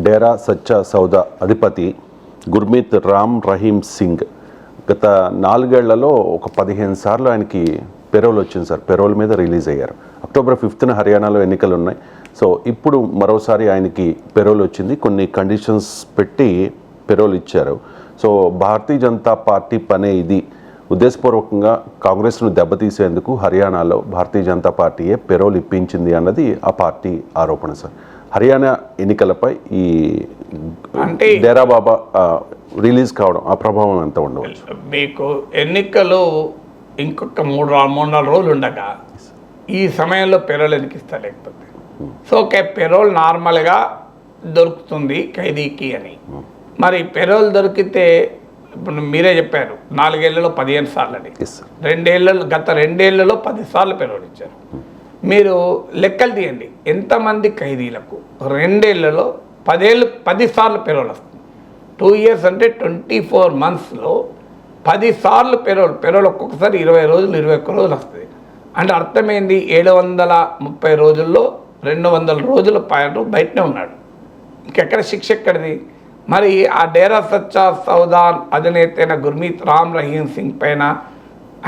డేరా సచ్చా సౌదా అధిపతి గుర్మీత్ రామ్ రహీమ్ సింగ్ గత 4 ఏళ్లలో ఒక 15 సార్లు ఆయనకి పెరోల్ వచ్చింది సార్. పెరోల్ మీద రిలీజ్ అయ్యారు. అక్టోబర్ 5న హర్యానాలో ఎన్నికలు ఉన్నాయి. సో ఇప్పుడు మరోసారి ఆయనకి పెరోల్ వచ్చింది. కొన్ని కండిషన్స్ పెట్టి పెరోల్ ఇచ్చారు. సో భారతీయ జనతా పార్టీ పనే ఇది. ఉద్దేశపూర్వకంగా కాంగ్రెస్ను దెబ్బతీసేందుకు హర్యానాలో భారతీయ జనతా పార్టీయే పెరోల్ ఇప్పించింది అన్నది ఆ పార్టీ ఆరోపణ సార్. హర్యానా ఎన్నికలపై ఈ అంటే డేరా బాబా రిలీజ్ కావడం ఆ ప్రభావం ఎంత ఉండవచ్చు? మీకు ఎన్నికలు ఇంకొక 3-4 రోజులు ఉండగా ఈ సమయంలో పెరోల్ ఎన్నికిస్తా లేకపోతే సో ఓకే పెరోల్ నార్మల్గా దొరుకుతుంది ఖైదీకి అని. మరి పెరోల్ దొరికితే ఇప్పుడు మీరే చెప్పారు 4 ఏళ్లలో 15 సార్లు అని. 2 ఏళ్లలో 10 సార్లు పెరోల్ ఇచ్చారు. మీరు లెక్కలు తీయండి ఎంతమంది ఖైదీలకు 2 ఏళ్లలో 10 సార్లు పెరోల్ వస్తుంది. 2 years అంటే 24 monthsలో 10 సార్లు పెరోల్ ఒక్కొక్కసారి 20 రోజులు 21 రోజులు వస్తుంది. అంటే అర్థమైంది 730 రోజుల్లో 200 రోజుల పాటు బయటనే ఉన్నాడు. ఇంకెక్కడ శిక్ష ఎక్కడిది? మరి ఆ డేరా సచ్చా సౌదా అధినేత అయిన గుర్మీత్ రామ్ రహీమ్ సింగ్ పైన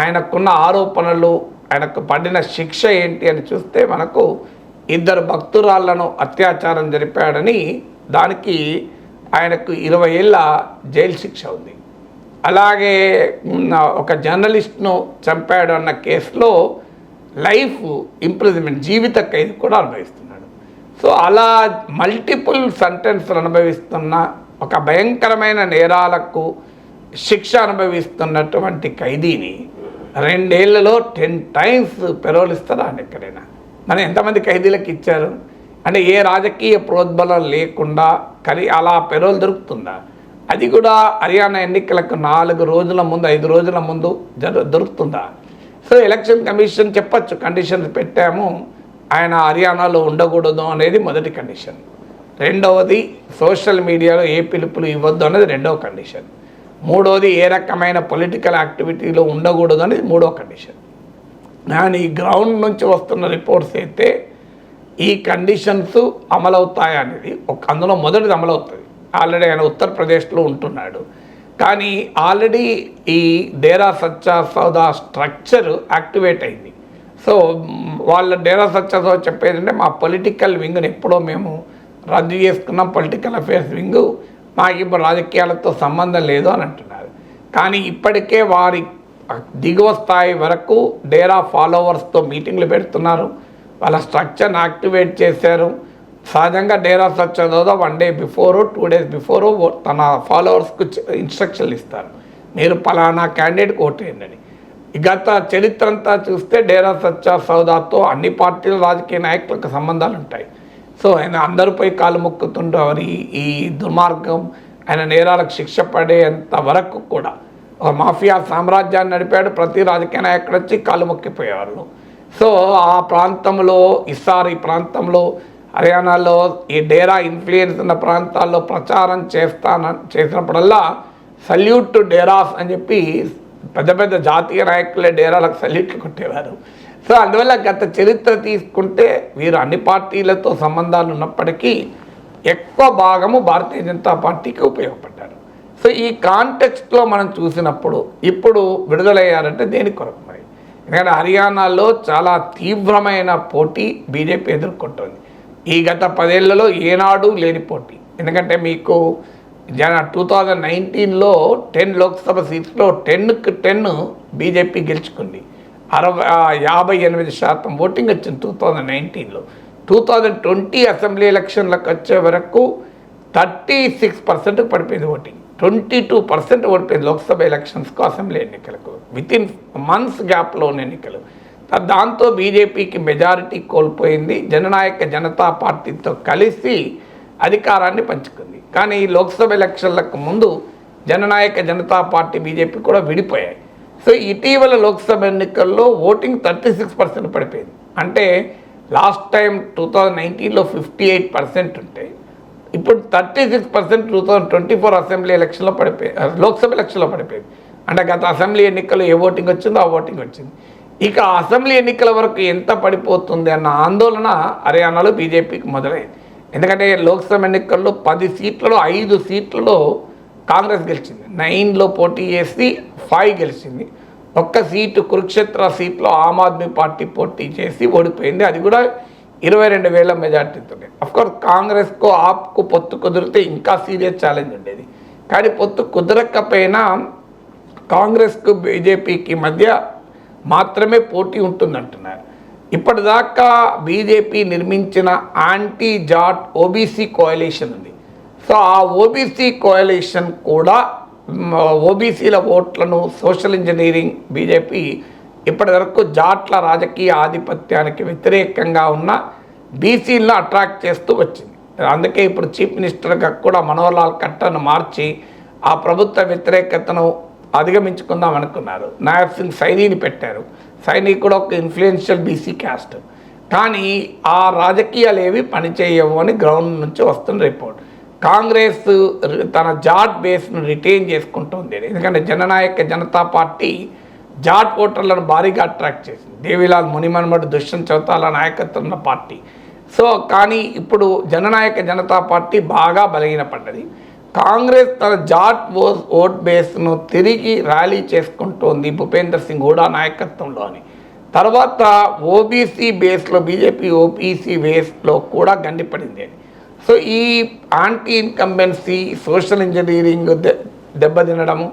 ఆయనకున్న ఆరోపణలు, ఆయనకు పడిన శిక్ష ఏంటి అని చూస్తే మనకు 2 భక్తురాళ్లను అత్యాచారం జరిపాడని దానికి ఆయనకు 20 ఏళ్ళ జైలు శిక్ష ఉంది. అలాగే ఒక జర్నలిస్ట్ను చంపాడు అన్న కేసులో లైఫ్ ఇంప్రిజన్మెంట్ జీవిత ఖైదు కూడా అనుభవిస్తున్నాడు. సో అలా మల్టిపుల్ సెంటెన్స్లు అనుభవిస్తున్న ఒక భయంకరమైన నేరాలకు శిక్ష అనుభవిస్తున్నటువంటి ఖైదీని 2 ఏళ్లలో 10 times పెరోల్ ఇస్తారా అని ఎక్కడైనా? మనం ఎంతమంది ఖైదీలకు ఇచ్చారు? అంటే ఏ రాజకీయ ప్రోద్బలం లేకుండా అలా పెరోల్ దొరుకుతుందా? అది కూడా హర్యానా ఎన్నికలకు 4 రోజుల ముందు 5 రోజుల ముందు దొరుకుతుందా? సో ఎలక్షన్ కమిషన్ చెప్పచ్చు కండిషన్స్ పెట్టాము, ఆయన హర్యానాలో ఉండకూడదు అనేది మొదటి కండిషన్. రెండవది సోషల్ మీడియాలో ఏ పిలుపులు ఇవ్వద్దు అనేది రెండవ కండిషన్. మూడవది ఏ రకమైన పొలిటికల్ యాక్టివిటీలో ఉండకూడదు అనేది మూడవ కండిషన్. కానీ గ్రౌండ్ నుంచి వస్తున్న రిపోర్ట్స్ అయితే ఈ కండిషన్స్ అమలవుతాయా అనేది అందులో మొదటిది అమలవుతుంది. ఆల్రెడీ ఆయన ఉత్తరప్రదేశ్లో ఉంటున్నాడు. కానీ ఆల్రెడీ ఈ డేరా సచ్చా సౌదా స్ట్రక్చర్ యాక్టివేట్ అయింది. సో వాళ్ళ డేరా సచ్చా సౌదా చెప్పేది అంటే మా పొలిటికల్ వింగ్ని ఎప్పుడో మేము రద్దు చేసుకున్నాం, పొలిటికల్ అఫేర్స్ వింగ్ మాకు ఇప్పుడు రాజకీయాలతో సంబంధం లేదు అని అంటున్నారు. కానీ ఇప్పటికే వారి దిగువ స్థాయి వరకు డేరా ఫాలోవర్స్తో మీటింగ్లు పెడుతున్నారు, వాళ్ళ స్ట్రక్చర్ని యాక్టివేట్ చేశారు. సహజంగా డేరా సచ్చా సౌదా 1 day బిఫోరో 2 days బిఫోరో తన ఫాలోవర్స్కు ఇన్స్ట్రక్షన్లు ఇస్తారు, మీరు పలానా క్యాండిడేట్కి ఓటేయండి. గత చరిత్ర అంతా చూస్తే డేరా సచ్చా సౌదాతో అన్ని పార్టీల రాజకీయ నాయకులకు సంబంధాలు ఉంటాయి. సో ఆయన అందరిపై కాలు మొక్కుతుంటూ ఈ దుర్మార్గం ఆయన నేరాలకు శిక్ష పడేంత వరకు కూడా ఒక మాఫియా సామ్రాజ్యాన్ని నడిపాడు. ప్రతి రాజకీయ నాయకుడు వచ్చి కాలు మొక్కిపోయేవాళ్ళు. సో ఆ ప్రాంతంలో ఈ ప్రాంతంలో హర్యానాలో ఈ డేరా ఇన్ఫ్లుయెన్స్ ఉన్న ప్రాంతాల్లో ప్రచారం చేసినప్పుడల్లా సల్యూట్ టు డేరాస్ అని చెప్పి పెద్ద పెద్ద జాతీయ నాయకులే డేరాలకు సల్యూట్లు కొట్టేవారు. సో అందువల్ల గత చరిత్ర తీసుకుంటే వీరు అన్ని పార్టీలతో సంబంధాలు ఉన్నప్పటికీ ఎక్కువ భాగము భారతీయ జనతా పార్టీకి ఉపయోగపడ్డారు. సో ఈ కాంటెక్స్ట్లో మనం చూసినప్పుడు ఇప్పుడు విడుదలయ్యారంటే దేని కొరకు? మరి ఎందుకంటే హర్యానాలో చాలా తీవ్రమైన పోటీ బీజేపీ ఎదుర్కొంటుంది. ఈ గత 10 ఏళ్లలో ఏనాడు లేని పోటీ. ఎందుకంటే మీకు 2019లో 10 లోక్సభ సీట్స్లో 10కి 10 బీజేపీ గెలుచుకుంది. 58% ఓటింగ్ వచ్చింది 2019లో. 2020 అసెంబ్లీ ఎలక్షన్లకు వచ్చే వరకు 36% పడిపోయింది ఓటింగ్. 22% ఓడిపోయింది లోక్సభ ఎలక్షన్స్కు, అసెంబ్లీ ఎన్నికలకు. వితిన్ మంత్స్ గ్యాప్లో ఉన్న ఎన్నికలు. దాంతో బీజేపీకి మెజారిటీ కోల్పోయింది. జననాయక జనతా పార్టీతో కలిసి అధికారాన్ని పంచుకుంది. కానీ ఈ లోక్సభ ఎలక్షన్లకు ముందు జననాయక జనతా పార్టీ బీజేపీ కూడా విడిపోయాయి. సో ఇటీవల లోక్సభ ఎన్నికల్లో ఓటింగ్ 36% పడిపోయింది. అంటే లాస్ట్ టైం 2019లో 58% ఉంటే ఇప్పుడు 36% 2024 అసెంబ్లీ ఎలక్షన్లో లోక్సభ ఎలక్షన్లో పడిపోయింది. అంటే గత అసెంబ్లీ ఎన్నికల్లో ఏ ఓటింగ్ వచ్చిందో ఆ ఓటింగ్ వచ్చింది. ఇక అసెంబ్లీ ఎన్నికల వరకు ఎంత పడిపోతుంది అన్న ఆందోళన హర్యానాలో బీజేపీకి మొదలైంది. ఎందుకంటే లోక్సభ ఎన్నికల్లో 10 సీట్లలో 5 సీట్లలో కాంగ్రెస్ గెలిచింది, 9లో పోటీ చేసి 5 గెలిచింది. ఒక్క సీటు కురుక్షేత్ర సీట్లో ఆమ్ ఆద్మీ పార్టీ పోటీ చేసి ఓడిపోయింది, అది కూడా 22,000 మెజార్టీతో. అఫ్కోర్స్ కాంగ్రెస్కు ఆప్కు పొత్తు కుదిరితే ఇంకా సీరియస్ ఛాలెంజ్ ఉండేది, కానీ పొత్తు కుదరకపోయినా కాంగ్రెస్కు బీజేపీకి మధ్య మాత్రమే పోటీ ఉంటుందంటున్నారు. ఇప్పటిదాకా బీజేపీ నిర్మించిన యాంటీ జాట్ ఓబీసీ కోalition ఉంది. సో ఆ ఓబీసీ కోalition కూడా ఓబీసీల ఓట్లను సోషల్ ఇంజనీరింగ్ బీజేపీ ఇప్పటివరకు జాట్ల రాజకీయ ఆధిపత్యానికి వ్యతిరేకంగా ఉన్న బీసీలను అట్రాక్ట్ చేస్తూ వచ్చింది. అందుకే ఇప్పుడు చీఫ్ మినిస్టర్గా కూడా మనోహర్ లాల్ ఖట్టర్ను మార్చి ఆ ప్రభుత్వ వ్యతిరేకతను అధిగమించుకుందాం అనుకున్నారు. నాయబ్ సింగ్ సైనీని పెట్టారు. సైనీ కూడా ఒక ఇన్ఫ్లుయెన్షియల్ బీసీ క్యాస్ట్, కానీ ఆ రాజకీయాలు ఏవి పనిచేయవు అని గ్రౌండ్ నుంచి వస్తున్న రిపోర్ట్. కాంగ్రెస్ తన జాట్ బేస్ను రిటైన్ చేసుకుంటుంది, ఎందుకంటే జననాయక జనతా పార్టీ జాట్ ఓటర్లను భారీగా అట్రాక్ట్ చేసింది. దేవిలాల్ మునిమన్మడ్, దుష్యంత్ చౌతాల నాయకత్వం ఉన్న పార్టీ. సో కానీ ఇప్పుడు జననాయక జనతా పార్టీ బాగా బలహీనపడ్డది. కాంగ్రెస్ తన జాట్ ఓట్ బేస్ను తిరిగి ర్యాలీ చేసుకుంటోంది భూపేందర్ సింగ్ హూడా నాయకత్వంలోని. తర్వాత ఓబీసీ బేస్లో బీజేపీ ఓబీసీ బేస్లో కూడా గండిపడింది. సో ఈ యాంటీ ఇన్కంబెన్సీ, సోషల్ ఇంజనీరింగ్ దెబ్బతినడము,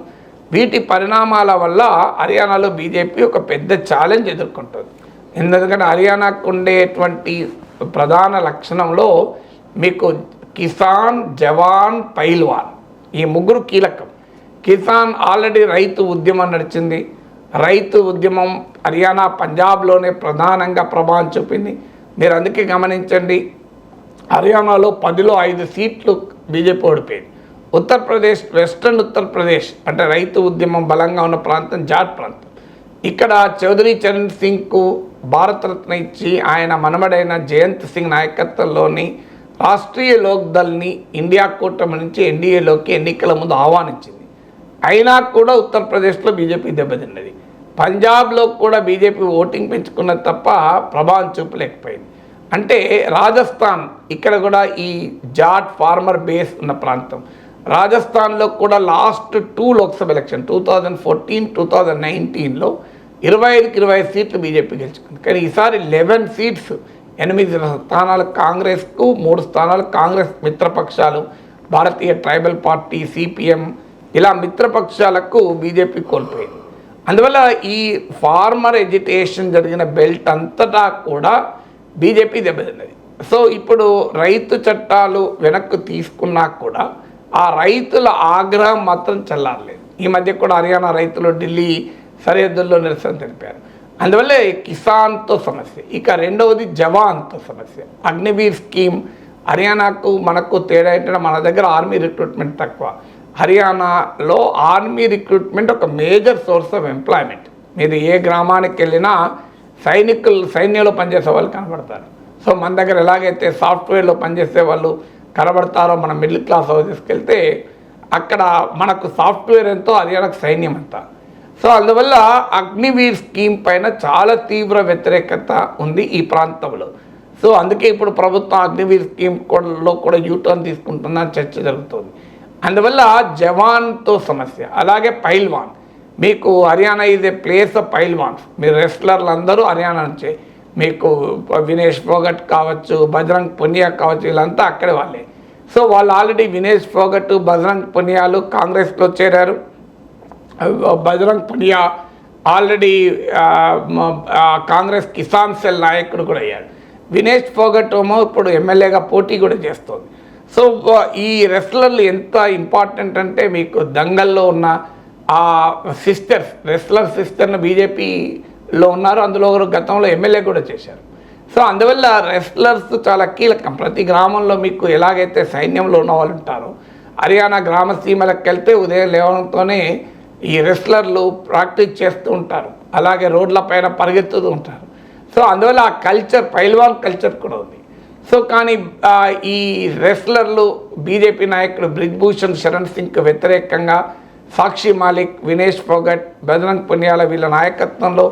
వీటి పరిణామాల వల్ల హర్యానాలో బీజేపీ ఒక పెద్ద ఛాలెంజ్ ఎదుర్కొంటుంది. ఎందుకంటే హర్యానాకు ఉండేటువంటి ప్రధాన లక్షణంలో మీకు కిసాన్, జవాన్, పైల్వాన్ ఈ ముగ్గురు కీలకం. కిసాన్ ఆల్రెడీ రైతు ఉద్యమం నడిచింది. రైతు ఉద్యమం హర్యానా, పంజాబ్లోనే ప్రధానంగా ప్రభావం చూపింది. మీరు అందుకే గమనించండి, హర్యానాలో 10లో 5 సీట్లు బీజేపీ ఓడిపోయింది. ఉత్తరప్రదేశ్, వెస్ట్రన్ ఉత్తరప్రదేశ్ అంటే రైతు ఉద్యమం బలంగా ఉన్న ప్రాంతం జాట్ ప్రాంతం. ఇక్కడ చౌదరి చరణ్ సింగ్కు భారతరత్న ఇచ్చి ఆయన మనమడైన జయంత్ సింగ్ నాయకత్వంలోని రాష్ట్రీయ లోక్దల్ని ఇండియా కూటమి నుంచి ఎన్డీఏలోకి ఎన్నికల ముందు ఆహ్వానించింది. అయినా కూడా ఉత్తరప్రదేశ్లో బీజేపీ దెబ్బతిన్నది. పంజాబ్లో కూడా బీజేపీ ఓటింగ్ పెంచుకున్నది తప్ప ప్రభావం చూపలేకపోయింది. అంటే రాజస్థాన్, ఇక్కడ కూడా ఈ జాట్ ఫార్మర్ బేస్ ఉన్న ప్రాంతం. రాజస్థాన్లో కూడా లాస్ట్ 2 లోక్సభ ఎలక్షన్ 2014, 2019లో 25కి 25 సీట్లు బీజేపీ గెలుచుకుంది. కానీ ఈసారి 11 సీట్స్, 8 స్థానాలు కాంగ్రెస్కు, 3 స్థానాలు కాంగ్రెస్ మిత్రపక్షాలు, భారతీయ ట్రైబల్ పార్టీ, సిపిఎం ఇలా మిత్రపక్షాలకు బీజేపీ కోల్పోయింది. అందువల్ల ఈ ఫార్మర్ ఎజిటేషన్ జరిగిన బెల్ట్ అంతటా కూడా బీజేపీ దెబ్బతిన్నది. సో ఇప్పుడు రైతు చట్టాలు వెనక్కు తీసుకున్నా కూడా ఆ రైతుల ఆగ్రహం మాత్రం చల్లారలేదు. ఈ మధ్య కూడా హర్యానా రైతులు ఢిల్లీ సరిహద్దుల్లో నిరసన తెలిపారు. అందువల్ల కిసాన్తో సమస్య. ఇక రెండవది జవాన్తో సమస్య. అగ్నివీర్ స్కీమ్ హర్యానాకు మనకు తేడా ఏంటంటే మన దగ్గర ఆర్మీ రిక్రూట్మెంట్ తక్కువ. హర్యానాలో ఆర్మీ రిక్రూట్మెంట్ ఒక మేజర్ సోర్స్ ఆఫ్ ఎంప్లాయ్మెంట్. మీరు ఏ గ్రామానికి వెళ్ళినా సైన్యంలో పనిచేసే వాళ్ళు కనబడతారు. సో మన దగ్గర ఎలాగైతే సాఫ్ట్వేర్లో పనిచేసే వాళ్ళు కనబడతారో, మన మిడిల్ క్లాస్ హౌసెస్కి వెళ్తే అక్కడ మనకు సాఫ్ట్వేర్ ఎంతో హర్యానాకు సైన్యం అంతా. సో అందువల్ల అగ్నివీర్ స్కీమ్ పైన చాలా తీవ్ర వ్యతిరేకత ఉంది ఈ ప్రాంతంలో. సో అందుకే ఇప్పుడు ప్రభుత్వం అగ్నివీర్ స్కీమ్లో కూడా యూటర్న్ తీసుకుంటుందని చర్చ జరుగుతుంది. అందువల్ల జవాన్తో సమస్య. అలాగే పైల్వాన్, మీకు Haryana is a place of pehlwans. మీరు రెస్లర్లు అందరూ హర్యానా నుంచే, మీకు వినేష్ ఫోగట్ కావచ్చు, బజరంగ్ పునియా కావచ్చు, వీళ్ళంతా అక్కడే వాళ్ళే. సో వాళ్ళు ఆల్రెడీ వినేష్ ఫోగట్, బజరంగ్ పునియాలు కాంగ్రెస్లో చేరారు. బజరంగ్ పునియా ఆల్రెడీ కాంగ్రెస్ కిసాన్ సెల్ నాయకుడు కూడా అయ్యాడు. వినేష్ ఫోగట్ ఏమో ఇప్పుడు ఎమ్మెల్యేగా పోటీ కూడా చేస్తుంది. సో ఈ రెస్లర్లు ఎంత ఇంపార్టెంట్ అంటే, మీకు దంగల్లో ఉన్న ఆ సిస్టర్స్, రెస్లర్ సిస్టర్ను బీజేపీలో ఉన్నారు, అందులో ఒకరు గతంలో ఎమ్మెల్యే కూడా చేశారు. సో అందువల్ల రెస్లర్స్ చాలా కీలకం. ప్రతి గ్రామంలో మీకు ఎలాగైతే సైన్యంలో ఉన్న వాళ్ళు ఉంటారో, హర్యానా గ్రామ సీమలకు వెళ్తే ఉదయం లేవడంతోనే ఈ రెస్లర్లు ప్రాక్టీస్ చేస్తూ ఉంటారు, అలాగే రోడ్ల పైన పరిగెత్తుతూ ఉంటారు. సో అందువల్ల ఆ కల్చర్, పైల్వాన్ కల్చర్ కూడా ఉంది. సో కానీ ఈ రెస్లర్లు బీజేపీ నాయకుడు బ్రిజ్భూషణ్ శరణ్ సింగ్కు వ్యతిరేకంగా సాక్షి మాలిక్, వినేష్ ఫోగట్, బజరంగ్ పునియాల వీళ్ళ నాయకత్వంలో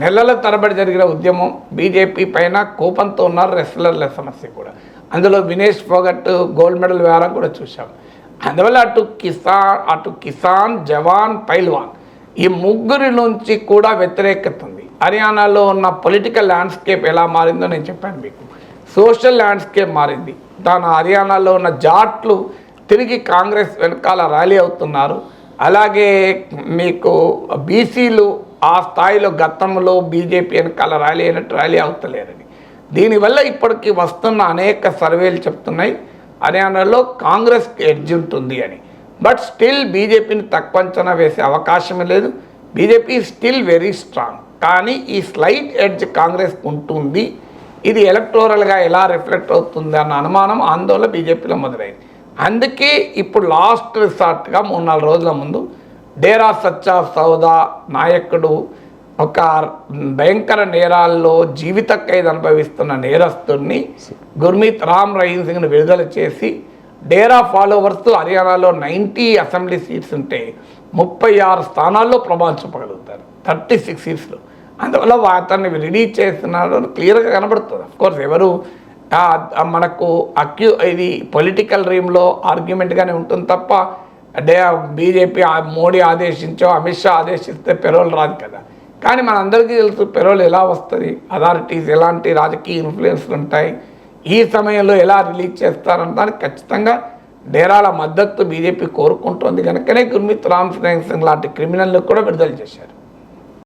నెలల తరబడి జరిగిన ఉద్యమం, బీజేపీ పైన కోపంతో ఉన్నారు రెస్లర్ల సమస్య కూడా. అందులో వినేష్ ఫోగట్ గోల్డ్ మెడల్ వ్యవహారం కూడా చూసాం. అందువల్ల అటు కిసాన్, జవాన్, పైల్వాన్ ఈ ముగ్గురి నుంచి కూడా వ్యతిరేకత ఉంది. హర్యానాలో ఉన్న పొలిటికల్ ల్యాండ్స్కేప్ ఎలా మారిందో నేను చెప్పాను మీకు. సోషల్ ల్యాండ్స్కేప్ మారింది. హర్యానాలో ఉన్న జాట్లు తిరిగి కాంగ్రెస్ వెనకాల ర్యాలీ అవుతున్నారు. అలాగే మీకు బీసీలు ఆ స్థాయిలో గతంలో బీజేపీ వెనకాల ర్యాలీ అయినట్టు ర్యాలీ అవుతలేరని. దీనివల్ల ఇప్పటికీ వస్తున్న అనేక సర్వేలు చెప్తున్నాయి హర్యానాలో కాంగ్రెస్కి ఎడ్జ్ ఉంటుంది అని. బట్ స్టిల్ బీజేపీని తక్కువ అంచనా వేసే అవకాశమే లేదు. BJP still very strong. కానీ ఈ స్లైట్ ఎడ్జ్ కాంగ్రెస్కి ఉంటుంది. ఇది ఎలక్టోరల్గా ఎలా రిఫ్లెక్ట్ అవుతుంది అన్న అనుమానం, ఆందోళన బీజేపీలో మొదలైంది. అందుకే ఇప్పుడు లాస్ట్ రిసార్ట్గా 3-4 రోజుల ముందు డేరా సచ్చా సౌదా నాయకుడు, ఒక భయంకర నేరాల్లో జీవిత ఖైదు అనుభవిస్తున్న నేరస్తుడిని గుర్మీత్ రామ్ రహీం సింగ్ను విడుదల చేసి, డేరా ఫాలోవర్స్ హర్యానాలో 90 అసెంబ్లీ సీట్స్ ఉంటే 36 స్థానాల్లో ప్రభావం చూపగలుగుతారు, 36 సీట్స్లో. అందువల్ల అతన్ని రిలీజ్ చేస్తున్నాడు క్లియర్గా కనబడుతుంది. అఫ్కోర్స్ ఎవరు మనకు ఇది పొలిటికల్ రీమ్లో ఆర్గ్యుమెంట్గానే ఉంటుంది తప్ప బీజేపీ మోడీ ఆదేశించో అమిత్ షా ఆదేశిస్తే పెరోల్ రాదు కదా. కానీ మనందరికీ తెలుసు పెరోల్ ఎలా వస్తుంది, అథారిటీస్ ఎలాంటి రాజకీయ ఇన్ఫ్లుయెన్స్లు ఉంటాయి, ఈ సమయంలో ఎలా రిలీజ్ చేస్తారనడానికి ఖచ్చితంగా డేరాల మద్దతు బీజేపీ కోరుకుంటోంది. కనుకనే గుర్మీత్ రామ్ సింగ్ లాంటి క్రిమినల్ని కూడా విడుదల చేశారు.